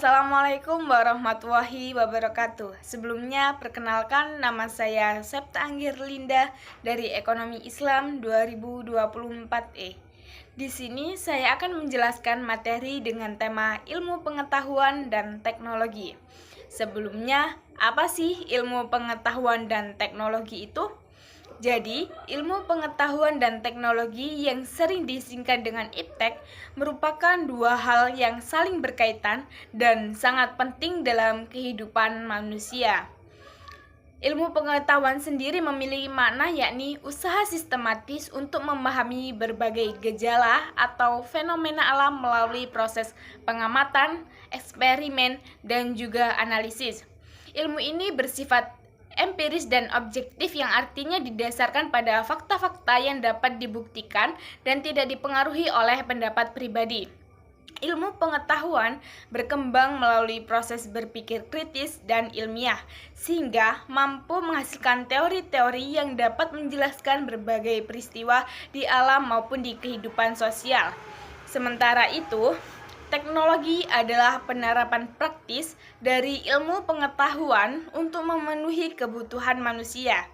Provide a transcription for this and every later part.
Assalamualaikum warahmatullahi wabarakatuh. Sebelumnya, perkenalkan nama saya Septa Anggir Linda dari Ekonomi Islam 2024E. Di sini saya akan menjelaskan materi dengan tema ilmu pengetahuan dan teknologi. Sebelumnya, apa sih ilmu pengetahuan dan teknologi itu? Jadi, ilmu pengetahuan dan teknologi yang sering disingkat dengan IPTEK merupakan dua hal yang saling berkaitan dan sangat penting dalam kehidupan manusia. Ilmu pengetahuan sendiri memiliki makna yakni usaha sistematis untuk memahami berbagai gejala atau fenomena alam melalui proses pengamatan, eksperimen, dan juga analisis. Ilmu ini bersifat empiris dan objektif yang artinya didasarkan pada fakta-fakta yang dapat dibuktikan dan tidak dipengaruhi oleh pendapat pribadi. Ilmu pengetahuan berkembang melalui proses berpikir kritis dan ilmiah, sehingga mampu menghasilkan teori-teori yang dapat menjelaskan berbagai peristiwa di alam maupun di kehidupan sosial. Sementara itu, teknologi adalah penerapan praktis dari ilmu pengetahuan untuk memenuhi kebutuhan manusia.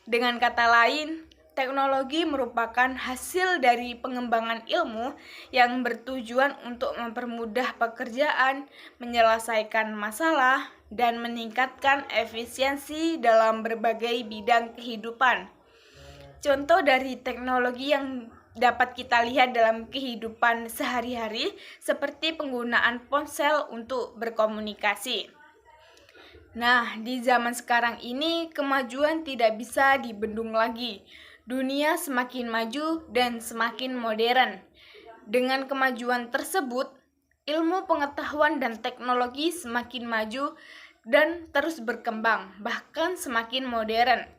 Dengan kata lain, teknologi merupakan hasil dari pengembangan ilmu yang bertujuan untuk mempermudah pekerjaan, menyelesaikan masalah, dan meningkatkan efisiensi dalam berbagai bidang kehidupan. Contoh dari teknologi yang dapat kita lihat dalam kehidupan sehari-hari seperti penggunaan ponsel untuk berkomunikasi. Nah, di zaman sekarang ini kemajuan tidak bisa dibendung lagi. Dunia semakin maju dan semakin modern. Dengan kemajuan tersebut, ilmu pengetahuan dan teknologi semakin maju dan terus berkembang, bahkan semakin modern.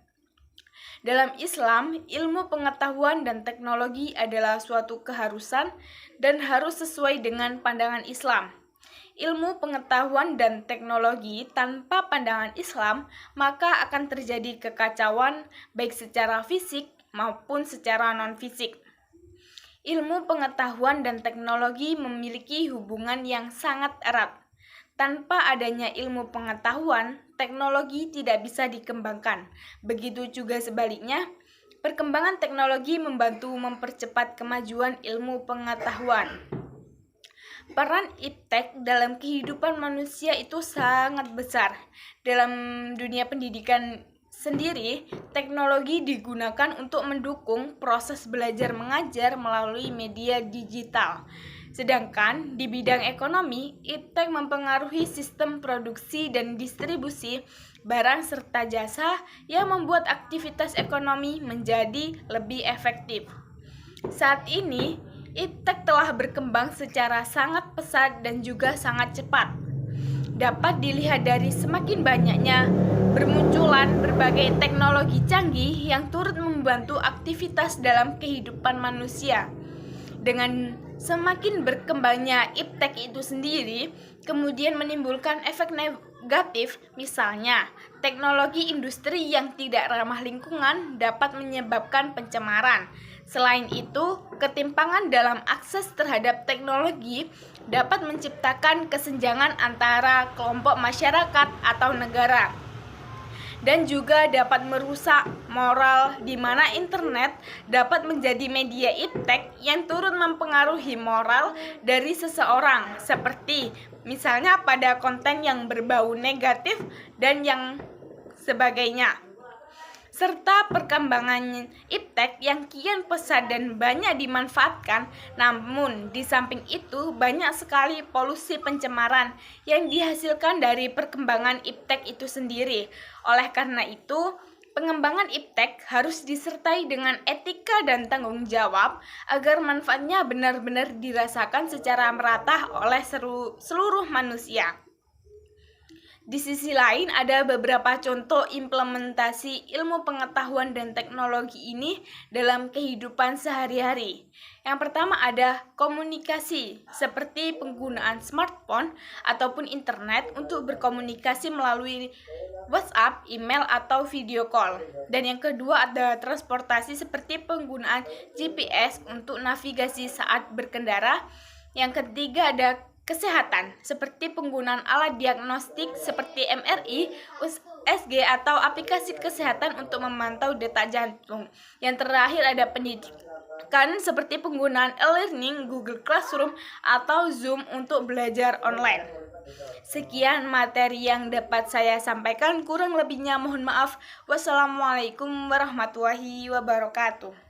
Dalam Islam, ilmu pengetahuan dan teknologi adalah suatu keharusan dan harus sesuai dengan pandangan Islam. Ilmu pengetahuan dan teknologi tanpa pandangan Islam, maka akan terjadi kekacauan baik secara fisik maupun secara non-fisik. Ilmu pengetahuan dan teknologi memiliki hubungan yang sangat erat. Tanpa adanya ilmu pengetahuan, teknologi tidak bisa dikembangkan. Begitu juga sebaliknya, perkembangan teknologi membantu mempercepat kemajuan ilmu pengetahuan. Peran IPTEK dalam kehidupan manusia itu sangat besar. Dalam dunia pendidikan sendiri, teknologi digunakan untuk mendukung proses belajar mengajar melalui media digital. Sedangkan di bidang ekonomi, IPTEK mempengaruhi sistem produksi dan distribusi barang serta jasa yang membuat aktivitas ekonomi menjadi lebih efektif. Saat ini, IPTEK telah berkembang secara sangat pesat dan juga sangat cepat. Dapat dilihat dari semakin banyaknya bermunculan berbagai teknologi canggih yang turut membantu aktivitas dalam kehidupan manusia. Dengan semakin berkembangnya IPTEK itu sendiri, kemudian menimbulkan efek negatif, misalnya teknologi industri yang tidak ramah lingkungan dapat menyebabkan pencemaran. Selain itu, ketimpangan dalam akses terhadap teknologi dapat menciptakan kesenjangan antara kelompok masyarakat atau negara, dan juga dapat merusak moral di mana internet dapat menjadi media IPTEK yang turut mempengaruhi moral dari seseorang, seperti misalnya pada konten yang berbau negatif dan yang sebagainya. Serta perkembangan IPTEK yang kian pesat dan banyak dimanfaatkan. Namun di samping itu banyak sekali polusi pencemaran yang dihasilkan dari perkembangan IPTEK itu sendiri. Oleh karena itu, pengembangan IPTEK harus disertai dengan etika dan tanggung jawab agar manfaatnya benar-benar dirasakan secara merata oleh seluruh manusia. Di sisi lain, ada beberapa contoh implementasi ilmu pengetahuan dan teknologi ini dalam kehidupan sehari-hari. Yang pertama ada komunikasi, seperti penggunaan smartphone ataupun internet untuk berkomunikasi melalui WhatsApp, email, atau video call. Dan yang kedua ada transportasi seperti penggunaan GPS untuk navigasi saat berkendara. Yang ketiga ada kesehatan, seperti penggunaan alat diagnostik seperti MRI, USG, atau aplikasi kesehatan untuk memantau detak jantung. Yang terakhir ada pendidikan, seperti penggunaan e-learning, Google Classroom, atau Zoom untuk belajar online. Sekian materi yang dapat saya sampaikan, kurang lebihnya mohon maaf. Wassalamualaikum warahmatullahi wabarakatuh.